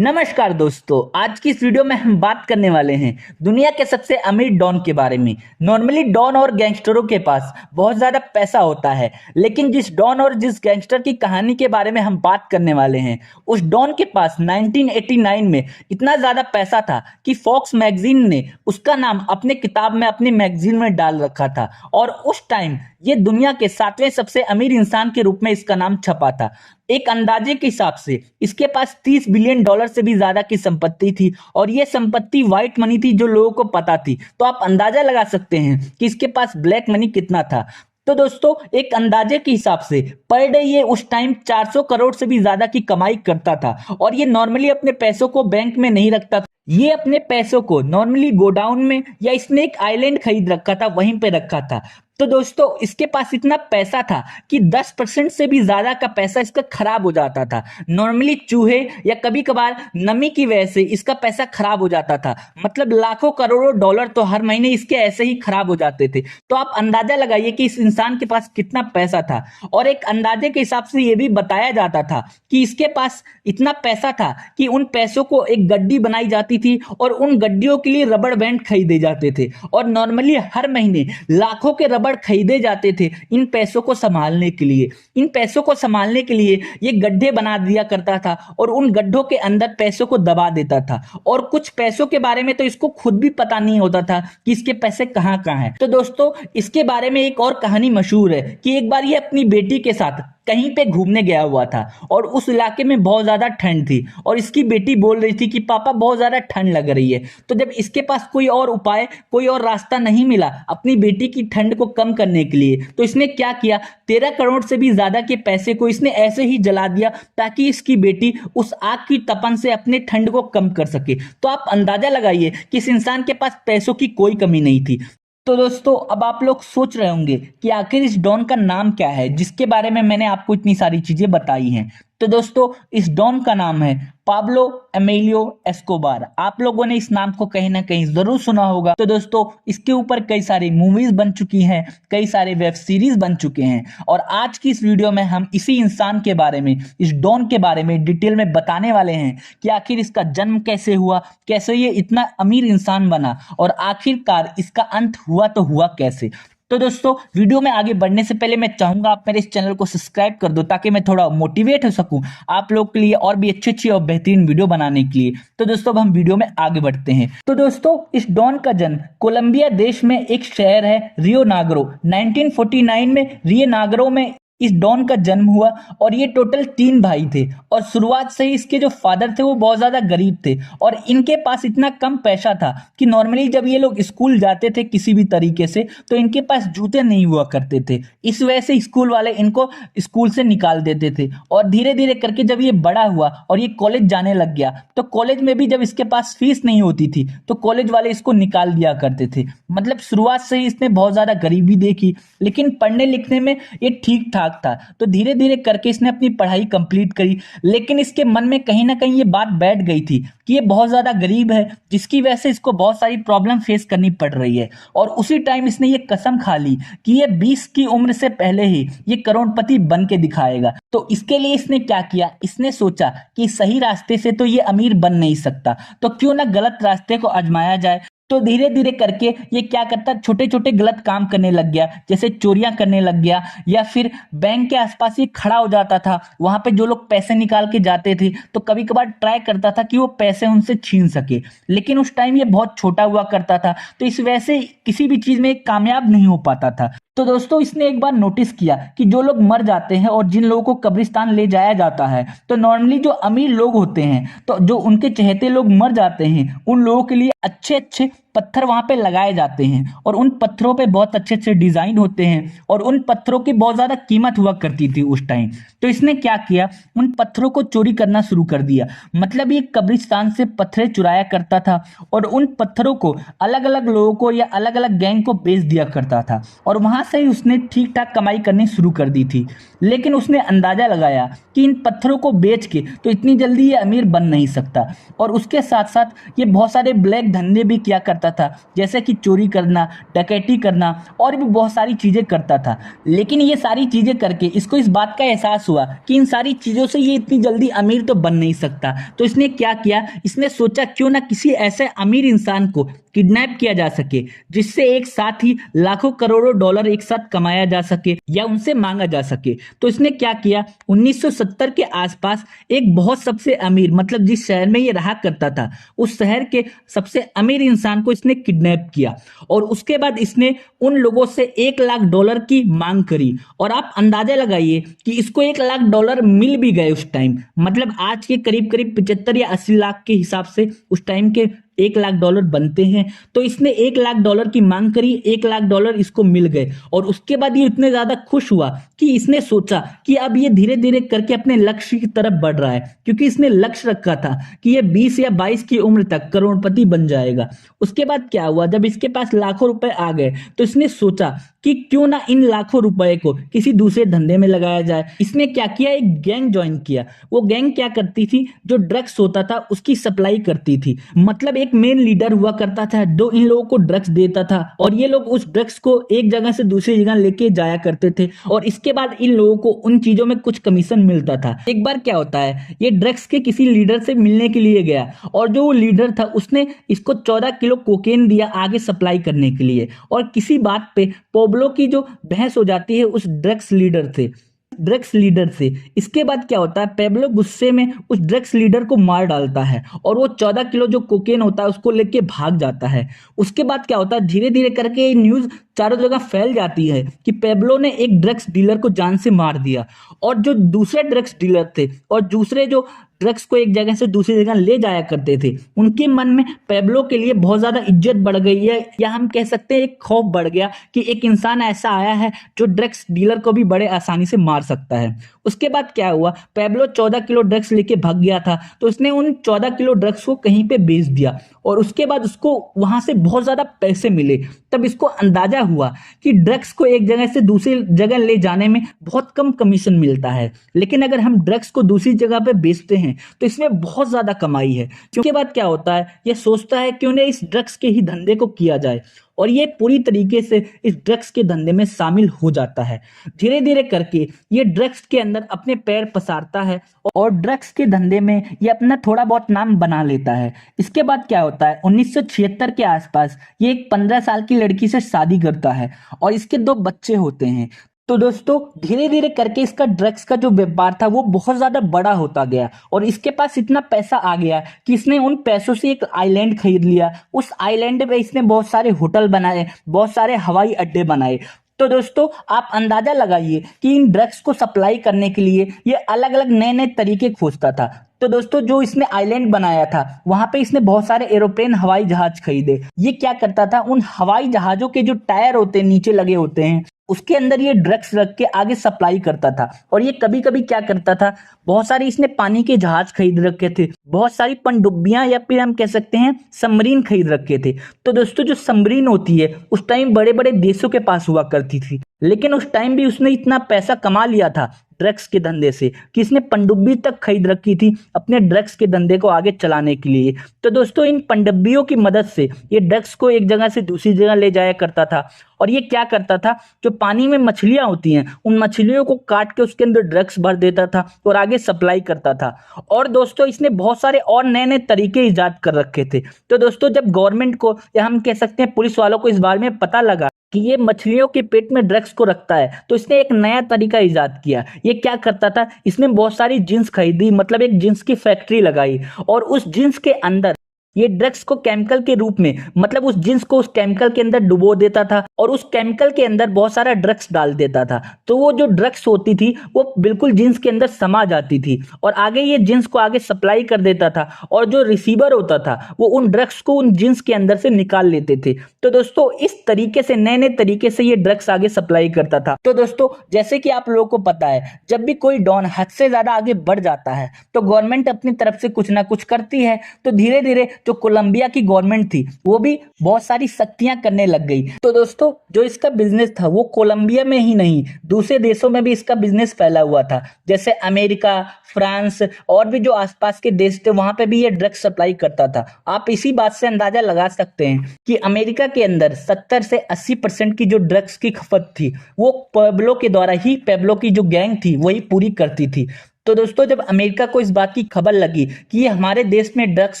नमस्कार दोस्तों। आज की इस वीडियो में हम बात करने वाले हैं दुनिया के सबसे अमीर डॉन के बारे में। नॉर्मली डॉन और गैंगस्टरों के पास बहुत ज़्यादा पैसा होता है, लेकिन जिस डॉन और जिस गैंगस्टर की कहानी के बारे में हम बात करने वाले हैं, उस डॉन के पास 1989 में इतना ज़्यादा पैसा था कि फॉक्स मैगजीन ने उसका नाम अपने किताब में, अपनी मैगजीन में डाल रखा था। और उस टाइम ये दुनिया के 7वें सबसे अमीर इंसान के रूप में इसका नाम छपा था। एक अंदाजे के हिसाब से इसके पास 30 बिलियन डॉलर से भी ज्यादा की संपत्ति थी, और ये संपत्ति व्हाइट मनी थी जो लोगों को पता थी। तो आप अंदाजा लगा सकते हैं कि इसके पास ब्लैक मनी कितना था। तो दोस्तों, एक अंदाजे के हिसाब से पर डे ये उस टाइम 400 करोड़ से भी ज्यादा की कमाई करता था। और ये नॉर्मली अपने पैसों को बैंक में नहीं रखता था, ये अपने पैसों को नॉर्मली गोडाउन में या इसने एक आइलैंड खरीद रखा था, वहीं पे रखा था। तो दोस्तों, इसके पास इतना पैसा था कि 10% से भी ज्यादा का पैसा इसका खराब हो जाता था। नॉर्मली चूहे या कभी कभार नमी की वजह से इसका पैसा खराब हो जाता था। मतलब लाखों करोड़ों डॉलर तो हर महीने इसके ऐसे ही खराब हो जाते थे। तो आप अंदाजा लगाइए कि इस इंसान के पास कितना पैसा था। और एक अंदाजे के हिसाब से यह भी बताया जाता था कि इसके पास इतना पैसा था कि उन पैसों को एक गड्डी बनाई जाती थी और उन गड्डियों के लिए रबड़ बैंड खरीदे जाते थे। और नॉर्मली हर महीने लाखों के रबड़ खरीदे जाते थे इन पैसों को संभालने के लिए। इन पैसों को संभालने के लिए ये गड्ढे बना दिया करता था और उन गड्ढों के अंदर पैसों को दबा देता था। और कुछ पैसों के बारे में तो इसको खुद भी पता नहीं होता था कि इसके पैसे कहां कहां हैं। तो दोस्तों, इसके बारे में एक और कहानी मशहूर है कि एक बार ये अपनी बेटी के साथ कहीं पे घूमने गया हुआ था और उस इलाके में बहुत ज्यादा ठंड थी और इसकी बेटी बोल रही थी कि पापा बहुत ज्यादा ठंड लग रही है। तो जब इसके पास कोई और उपाय, कोई और रास्ता नहीं मिला अपनी बेटी की ठंड को कम करने के लिए, तो इसने क्या किया, 13 करोड़ से भी ज्यादा के पैसे को इसने ऐसे ही जला दिया ताकि इसकी बेटी उस आग की तपन से अपने ठंड को कम कर सके। तो आप अंदाजा लगाइए कि इस इंसान के पास पैसों की कोई कमी नहीं थी। तो दोस्तों, अब आप लोग सोच रहे होंगे कि आखिर इस डॉन का नाम क्या है जिसके बारे में मैंने आपको इतनी सारी चीजें बताई हैं। तो दोस्तों, इस डॉन का नाम है पाब्लो एमेलियो एस्कोबार। आप लोगों ने इस नाम को कहीं ना कहीं जरूर सुना होगा। तो दोस्तों, इसके ऊपर कई सारी मूवीज बन चुकी हैं, कई सारे वेब सीरीज बन चुके हैं। और आज की इस वीडियो में हम इसी इंसान के बारे में, इस डॉन के बारे में डिटेल में बताने वाले हैं कि आखिर इसका जन्म कैसे हुआ, कैसे ये इतना अमीर इंसान बना और आखिरकार इसका अंत हुआ तो हुआ कैसे। तो दोस्तों, वीडियो में आगे बढ़ने से पहले मैं चाहूंगा आप मेरे इस चैनल को सब्सक्राइब कर दो ताकि मैं थोड़ा मोटिवेट हो सकूं आप लोग के लिए और भी अच्छी अच्छी और बेहतरीन वीडियो बनाने के लिए। तो दोस्तों, अब हम वीडियो में आगे बढ़ते हैं। तो दोस्तों, इस डॉन का जन्म कोलंबिया देश में एक शहर है रियो नाग्रो, 1949 में रियो नाग्रो में इस डॉन का जन्म हुआ। और ये टोटल 3 भाई थे और शुरुआत से ही इसके जो फादर थे वो बहुत ज्यादा गरीब थे और इनके पास इतना कम पैसा था कि नॉर्मली जब ये लोग स्कूल जाते थे किसी भी तरीके से, तो इनके पास जूते नहीं हुआ करते थे। इस वजह से स्कूल वाले इनको स्कूल से निकाल देते थे। और धीरे धीरे करके जब ये बड़ा हुआ और ये कॉलेज जाने लग गया, तो कॉलेज में भी जब इसके पास फीस नहीं होती थी तो कॉलेज वाले इसको निकाल दिया करते थे। मतलब शुरुआत से ही इसने बहुत ज्यादा गरीबी देखी, लेकिन पढ़ने लिखने में ये ठीक ठाक था। तो धीरे धीरे करके इसने अपनी पढ़ाई कंप्लीट करी, लेकिन इसके मन में कहीं ना कहीं ये बात बैठ गई थी कि ये बहुत ज्यादा गरीब है, जिसकी वजह से इसको बहुत सारी प्रॉब्लम फेस करनी पड़ रही है। और उसी टाइम इसने ये कसम खा ली कि ये 20 की उम्र से पहले ही ये करोड़पति बन के दिखाएगा। तो इसके लिए इसने क्या किया, इसने सोचा कि सही रास्ते से तो ये अमीर बन नहीं सकता, तो क्यों ना गलत रास्ते को आजमाया जाए। तो धीरे धीरे करके ये क्या करता, छोटे छोटे गलत काम करने लग गया, जैसे चोरियां करने लग गया, या फिर बैंक के आसपास ही खड़ा हो जाता था। वहां पे जो लोग पैसे निकाल के जाते थे तो कभी कभार ट्राई करता था कि वो पैसे उनसे छीन सके, लेकिन उस टाइम ये बहुत छोटा हुआ करता था, तो इस वजह से किसी भी चीज में कामयाब नहीं हो पाता था। तो दोस्तों, इसने एक बार नोटिस किया कि जो लोग मर जाते हैं और जिन लोगों को कब्रिस्तान ले जाया जाता है, तो नॉर्मली जो अमीर लोग होते हैं, तो जो उनके चहेते लोग मर जाते हैं, उन लोगों के लिए अच्छे अच्छे पत्थर वहां पे लगाए जाते हैं और उन पत्थरों पे बहुत अच्छे अच्छे डिजाइन होते हैं और उन पत्थरों की बहुत ज्यादा कीमत हुआ करती थी उस टाइम। तो इसने क्या किया, उन पत्थरों को चोरी करना शुरू कर दिया। मतलब ये कब्रिस्तान से पत्थर चुराया करता था और उन पत्थरों को अलग अलग लोगों को या अलग अलग गैंग को बेच दिया करता था और वहां से ही उसने ठीक ठाक कमाई करनी शुरू कर दी थी। लेकिन उसने अंदाजा लगाया कि इन पत्थरों को बेच के तो इतनी जल्दी ये अमीर बन नहीं सकता, और उसके साथ साथ ये बहुत सारे ब्लैक अवैध धंधे भी किया करता था, जैसे कि चोरी करना, डकैती करना और भी बहुत सारी चीज़ें करता था। लेकिन ये सारी चीज़ें करके इसको इस बात का एहसास हुआ कि इन सारी चीज़ों से ये इतनी जल्दी अमीर तो बन नहीं सकता। तो इसने क्या किया, इसने सोचा क्यों ना किसी ऐसे अमीर इंसान को किडनैप किया जा सके जिससे एक साथ ही लाखों करोड़ों डॉलर एक साथ कमाया जा सके या उनसे मांगा जा सके। तो इसने क्या किया, 1970 के आसपास एक बहुत सबसे अमीर, मतलब जिस शहर में ये रहा करता था उस शहर के सबसे अमीर इंसान को इसने किडनैप किया और उसके बाद इसने उन लोगों से 1 लाख डॉलर की मांग करी। और आप अंदाजा लगाइए कि इसको 1 लाख डॉलर मिल भी गए उस टाइम, मतलब आज के करीब करीब 75 या 80 लाख के हिसाब से उस टाइम के 1 लाख डॉलर बनते हैं। तो इसने 1 लाख डॉलर की मांग करी, 1 लाख डॉलर इसको मिल गए और उसके बाद ये इतने ज्यादा खुश हुआ कि इसने सोचा कि अब ये धीरे धीरे करके अपने लक्ष्य की तरफ बढ़ रहा है, क्योंकि इसने लक्ष्य रखा था कि ये 20 या 22 की उम्र तक करोड़पति बन जाएगा। उसके बाद क्या हुआ, जब इसके पास लाखों रुपए आ गए तो इसने सोचा कि क्यों ना इन लाखों रुपए को किसी दूसरे धंधे में लगाया जाए। इसने क्या किया, एक गैंग ज्वाइन किया। वो गैंग क्या करती थी, जो ड्रग्स होता था उसकी सप्लाई करती थी। मतलब एक मेन लीडर हुआ करता था जो इन लोगों को ड्रग्स देता था और ये लोग उस ड्रग्स को एक जगह से दूसरी जगह लेके जाया करते थे और इसके बाद इन लोगों को उन चीजों में कुछ कमीशन मिलता था। एक बार क्या होता है, ये ड्रग्स के किसी लीडर से मिलने के लिए गया और जो वो लीडर था उसने इसको 14 किलो कोकेन दिया आगे सप्लाई करने के लिए। और किसी बात पे पेब्लो की जो बहस हो जाती है उस ड्रग्स लीडर से। इसके बाद क्या होता है, पेब्लो गुस्से में उस ड्रग्स लीडर को मार डालता है और वो 14 किलो जो कोकेन होता है उसको लेके भाग जाता है। उसके बाद क्या होता है, धीरे धीरे करके ये न्यूज चारों जगह फैल जाती है कि पेब्लो ने एक ड्रग्स डीलर को जान से मार दिया। और जो दूसरे ड्रग्स डीलर थे और दूसरे जो ड्रग्स को एक जगह से दूसरी जगह ले जाया करते थे, उनके मन में पेब्लो के लिए बहुत ज्यादा इज्जत बढ़ गई है, या हम कह सकते हैं एक खौफ बढ़ गया कि एक इंसान ऐसा आया है जो ड्रग्स डीलर को भी बड़े आसानी से मार सकता है। उसके बाद क्या हुआ, पेब्लो 14 किलो ड्रग्स लेके भाग गया था तो उसने उन 14 किलो ड्रग्स को कहीं पे बेच दिया और उसके बाद उसको वहां से बहुत ज्यादा पैसे मिले। तब इसको अंदाजा हुआ कि ड्रग्स को एक जगह से दूसरी जगह ले जाने में बहुत कम कमीशन मिलता है, लेकिन अगर हम ड्रग्स को दूसरी जगह पे बेचते हैं तो इसमें बहुत ज्यादा कमाई है। उसके बाद क्या होता है, ये सोचता है क्यों ना इस ड्रग्स के ही धंधे को किया जाए और ये पूरी तरीके से इस ड्रग्स के धंधे में शामिल हो जाता है। धीरे धीरे करके ये ड्रग्स के अंदर अपने पैर पसारता है और ड्रग्स के धंधे में ये अपना थोड़ा बहुत नाम बना लेता है। इसके बाद क्या होता है, 1976 के आसपास ये एक 15 साल की लड़की से शादी करता है और इसके 2 बच्चे होते हैं। तो दोस्तों धीरे धीरे करके इसका ड्रग्स का जो व्यापार था वो बहुत ज्यादा बड़ा होता गया और इसके पास इतना पैसा आ गया कि इसने उन पैसों से एक आइलैंड खरीद लिया। उस आइलैंड पे इसने बहुत सारे होटल बनाए, बहुत सारे हवाई अड्डे बनाए। तो दोस्तों आप अंदाजा लगाइए कि इन ड्रग्स को सप्लाई करने के लिए ये अलग अलग नए नए तरीके खोजता था। तो दोस्तों जो इसने आइलैंड बनाया था वहां पे इसने बहुत सारे एरोप्लेन, हवाई जहाज खरीदे। ये क्या करता था, उन हवाई जहाजों के जो टायर होते हैं नीचे लगे होते हैं उसके अंदर ये ड्रग्स रख के आगे सप्लाई करता था। और ये कभी कभी क्या करता था, बहुत सारी इसने पानी के जहाज खरीद रखे थे, बहुत सारी पनडुब्बियां या फिर हम कह सकते हैं सबमरीन खरीद रखे थे। तो दोस्तों जो सबमरीन होती है उस टाइम बड़े बड़े देशों के पास हुआ करती थी, लेकिन उस टाइम भी उसने इतना पैसा कमा लिया था ड्रग्स के धंधे से कि इसने पनडुब्बी तक खरीद रखी थी अपने ड्रग्स के धंधे को आगे चलाने के लिए। तो दोस्तों इन पनडुब्बियों की मदद से ये ड्रग्स को एक जगह से दूसरी जगह ले जाया करता था। और ये क्या करता था, जो पानी में मछलियां होती हैं उन मछलियों को काट के उसके अंदर ड्रग्स भर देता था और आगे सप्लाई करता था। और दोस्तों इसने बहुत सारे और नए नए तरीके इजाद कर रखे थे। तो दोस्तों जब गवर्नमेंट को या हम कह सकते हैं पुलिस वालों को इस बारे में पता लगा कि ये मछलियों के पेट में ड्रग्स को रखता है, तो इसने एक नया तरीका इजाद किया। ये क्या करता था, इसने बहुत सारी जींस खरीदी, मतलब एक जींस की फैक्ट्री लगाई और उस जींस के अंदर ये ड्रग्स को केमिकल के रूप में, मतलब उस जींस को उस केमिकल के अंदर डुबो देता था और उस केमिकल के अंदर बहुत सारा ड्रग्स डाल देता था। तो वो जो ड्रग्स होती थी वो बिल्कुल जींस के अंदर समा जाती थी और आगे ये जींस को आगे सप्लाई कर देता था और जो रिसीवर होता था वो उन ड्रग्स को उन जींस के अंदर से निकाल लेते थे। तो दोस्तों इस तरीके से नए नए तरीके से ये ड्रग्स आगे सप्लाई करता था। तो दोस्तों जैसे कि आप लोगों को पता है, जब भी कोई डॉन हद से ज्यादा आगे बढ़ जाता है तो गवर्नमेंट अपनी तरफ से कुछ ना कुछ करती है। तो धीरे धीरे जो कोलंबिया की गवर्नमेंट थी वो भी बहुत सारी सख्तियां करने लग गई। तो दोस्तों जो इसका बिजनेस था वो कोलंबिया में ही नहीं दूसरे देशों में भी इसका बिजनेस फैला हुआ था, जैसे अमेरिका, फ्रांस और भी जो आसपास के देश थे वहां पे भी ये ड्रग्स सप्लाई करता था। आप इसी बात से अंदाजा लगा सकते हैं कि अमेरिका के अंदर 70 से 80% की जो ड्रग्स की खपत थी वो पेब्लो की जो गैंग थी वही पूरी करती थी। तो दोस्तों जब अमेरिका को इस बात की खबर लगी कि ये हमारे देश में ड्रग्स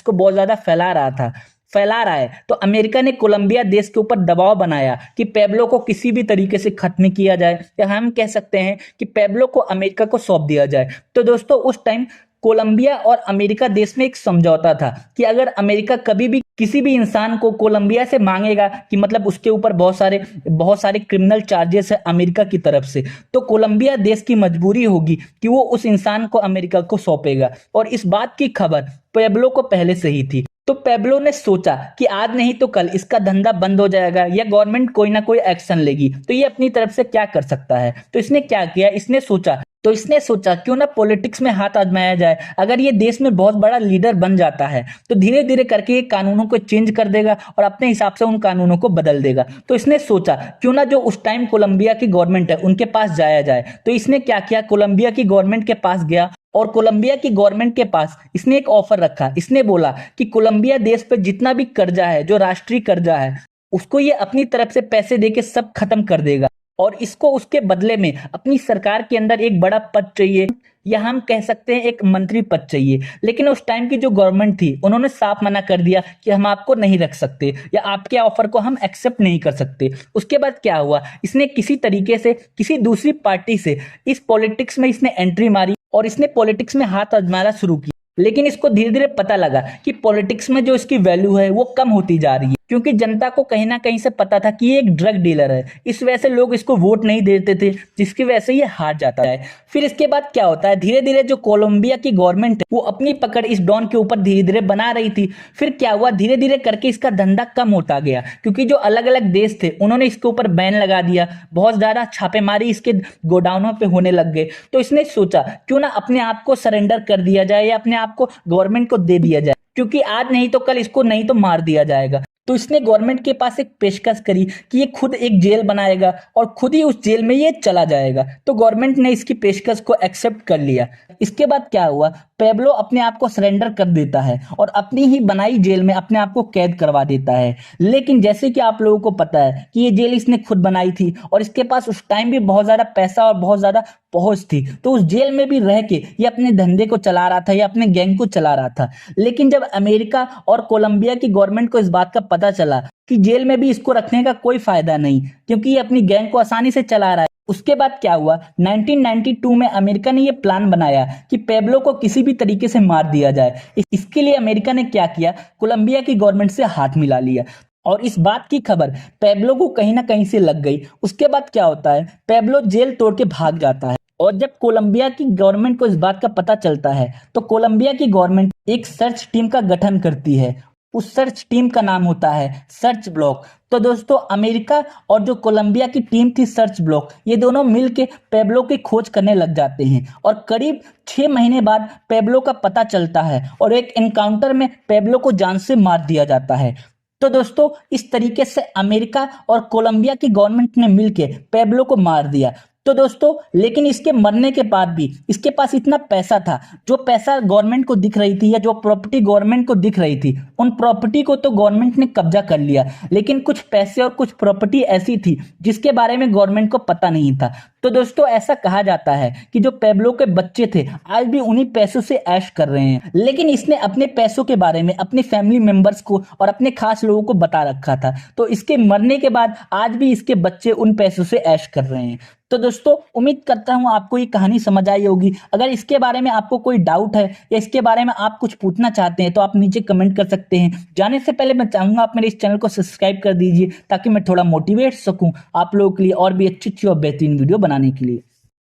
को बहुत ज्यादा फैला रहा है, तो अमेरिका ने कोलंबिया देश के ऊपर दबाव बनाया कि पेब्लो को किसी भी तरीके से खत्म किया जाए, या हम कह सकते हैं कि पेब्लो को अमेरिका को सौंप दिया जाए। तो दोस्तों उस टाइम कोलंबिया और अमेरिका देश में एक समझौता था कि अगर अमेरिका कभी भी किसी भी इंसान को कोलंबिया से मांगेगा कि मतलब उसके ऊपर बहुत सारे क्रिमिनल चार्जेस है अमेरिका की तरफ से, तो कोलंबिया देश की मजबूरी होगी कि वो उस इंसान को अमेरिका को सौंपेगा। और इस बात की खबर पेब्लो को पहले से ही थी। तो पेब्लो ने सोचा कि आज नहीं तो कल इसका धंधा बंद हो जाएगा या गवर्नमेंट कोई ना कोई एक्शन लेगी, तो ये अपनी तरफ से क्या कर सकता है। तो इसने क्या किया, इसने सोचा क्यों ना पॉलिटिक्स में हाथ आजमाया जाए। अगर ये देश में बहुत बड़ा लीडर बन जाता है तो धीरे धीरे करके ये कानूनों को चेंज कर देगा और अपने हिसाब से उन कानूनों को बदल देगा। तो इसने सोचा क्यों ना जो उस टाइम कोलंबिया की गवर्नमेंट है उनके पास जाया जाए। तो इसने क्या किया, कोलंबिया की गवर्नमेंट के पास गया और कोलंबिया की गवर्नमेंट के पास इसने एक ऑफर रखा। इसने बोला कि कोलंबिया देश पर जितना भी कर्जा है, जो राष्ट्रीय कर्जा है, उसको ये अपनी तरफ से पैसे देके सब खत्म कर देगा और इसको उसके बदले में अपनी सरकार के अंदर एक बड़ा पद चाहिए, या हम कह सकते हैं एक मंत्री पद चाहिए। लेकिन उस टाइम की जो गवर्नमेंट थी उन्होंने साफ मना कर दिया कि हम आपको नहीं रख सकते या आपके ऑफर को हम एक्सेप्ट नहीं कर सकते। उसके बाद क्या हुआ, इसने किसी तरीके से किसी दूसरी पार्टी से इस पॉलिटिक्स में इसने एंट्री मारी और इसने पॉलिटिक्स में हाथ आजमाना शुरू किया। लेकिन इसको धीरे धीरे पता लगा कि पॉलिटिक्स में जो इसकी वैल्यू है वो कम होती जा रही है, क्योंकि जनता को कहीं ना कहीं से पता था कि ये एक ड्रग डीलर है। इस वजह से लोग इसको वोट नहीं देते थे, जिसकी वजह से ये हार जाता है। फिर इसके बाद क्या होता है, धीरे धीरे जो कोलंबिया की गवर्नमेंट है वो अपनी पकड़ इस डॉन के ऊपर धीरे धीरे बना रही थी। फिर क्या हुआ, धीरे धीरे करके इसका धंधा कम होता गया, क्योंकि जो अलग अलग देश थे उन्होंने इसके ऊपर बैन लगा दिया, बहुत ज्यादा छापेमारी इसके गोडाउनों पे होने लग गए। तो इसने सोचा क्यों ना अपने आप को सरेंडर कर दिया जाए या अपने आप को गवर्नमेंट को दे दिया जाए, क्योंकि आज नहीं तो कल इसको नहीं तो मार दिया जाएगा। तो इसने गवर्नमेंट के पास एक पेशकश करी कि ये खुद एक जेल बनाएगा और खुद ही उस जेल में ये चला जाएगा। तो गवर्नमेंट ने इसकी पेशकश को एक्सेप्ट कर लिया। इसके बाद क्या हुआ, पेब्लो अपने आप को सरेंडर कर देता है और अपनी ही बनाई जेल में अपने आप को कैद करवा देता है। लेकिन जैसे कि आप लोगों को पता है कि ये जेल इसने खुद बनाई थी और इसके पास उस टाइम भी बहुत ज्यादा पैसा और बहुत ज्यादा पहुंच थी, तो उस जेल में भी रह के ये अपने धंधे को चला रहा था या अपने गैंग को चला रहा था। लेकिन जब अमेरिका और कोलंबिया की गवर्नमेंट को इस बात का पता चला कि जेल में भी इसको रखने का कोई फायदा नहीं, क्योंकि ये अपनी गैंग को आसानी से चला रहा है, उसके बाद क्या हुआ, 1992 में अमेरिका ने यह प्लान बनाया कि पेब्लो को किसी भी तरीके से मार दिया जाए। इसके लिए अमेरिका ने क्या किया, कोलंबिया की गवर्नमेंट से हाथ मिला लिया और इस बात की खबर पेब्लो को कहीं ना कहीं से लग गई। उसके बाद क्या होता है, पेब्लो जेल तोड़ के भाग जाता है और जब कोलंबिया की गवर्नमेंट को इस बात का पता चलता है तो कोलंबिया की गवर्नमेंट एक सर्च टीम का गठन करती है। उस सर्च टीम का नाम होता है सर्च ब्लॉक। तो दोस्तों अमेरिका और जो कोलंबिया की टीम थी सर्च ब्लॉक, ये दोनों मिलके पेब्लो की खोज करने लग जाते हैं और करीब 6 महीने बाद पेब्लो का पता चलता है और एक एनकाउंटर में पेब्लो को जान से मार दिया जाता है। तो दोस्तों इस तरीके से अमेरिका और कोलंबिया की गवर्नमेंट ने मिलके पेब्लो को मार दिया। तो दोस्तों लेकिन इसके मरने के बाद भी इसके पास इतना पैसा था, जो पैसा गवर्नमेंट को दिख रही थी या जो प्रॉपर्टी गवर्नमेंट को दिख रही थी, उन प्रॉपर्टी को तो गवर्नमेंट ने कब्जा कर लिया, लेकिन कुछ पैसे और कुछ प्रॉपर्टी ऐसी थी जिसके बारे में गवर्नमेंट को पता नहीं था। तो दोस्तों ऐसा कहा जाता है कि जो पेब्लो के बच्चे थे आज भी उन्हीं पैसों से ऐश कर रहे हैं, लेकिन इसने अपने पैसों के बारे में अपने फैमिली मेंबर्स को और अपने खास लोगों को बता रखा था। तो इसके मरने के बाद आज भी इसके बच्चे उन पैसों से ऐश कर रहे हैं। तो दोस्तों उम्मीद करता हूं आपको ये कहानी समझ आई होगी। अगर इसके बारे में आपको कोई डाउट है या इसके बारे में आप कुछ पूछना चाहते हैं तो आप नीचे कमेंट कर सकते हैं। जाने से पहले मैं चाहूंगा आप मेरे इस चैनल को सब्सक्राइब कर दीजिए ताकि मैं थोड़ा मोटिवेट सकूं आप लोगों के लिए और भी अच्छी और बेहतरीन वीडियो बनाने के लिए।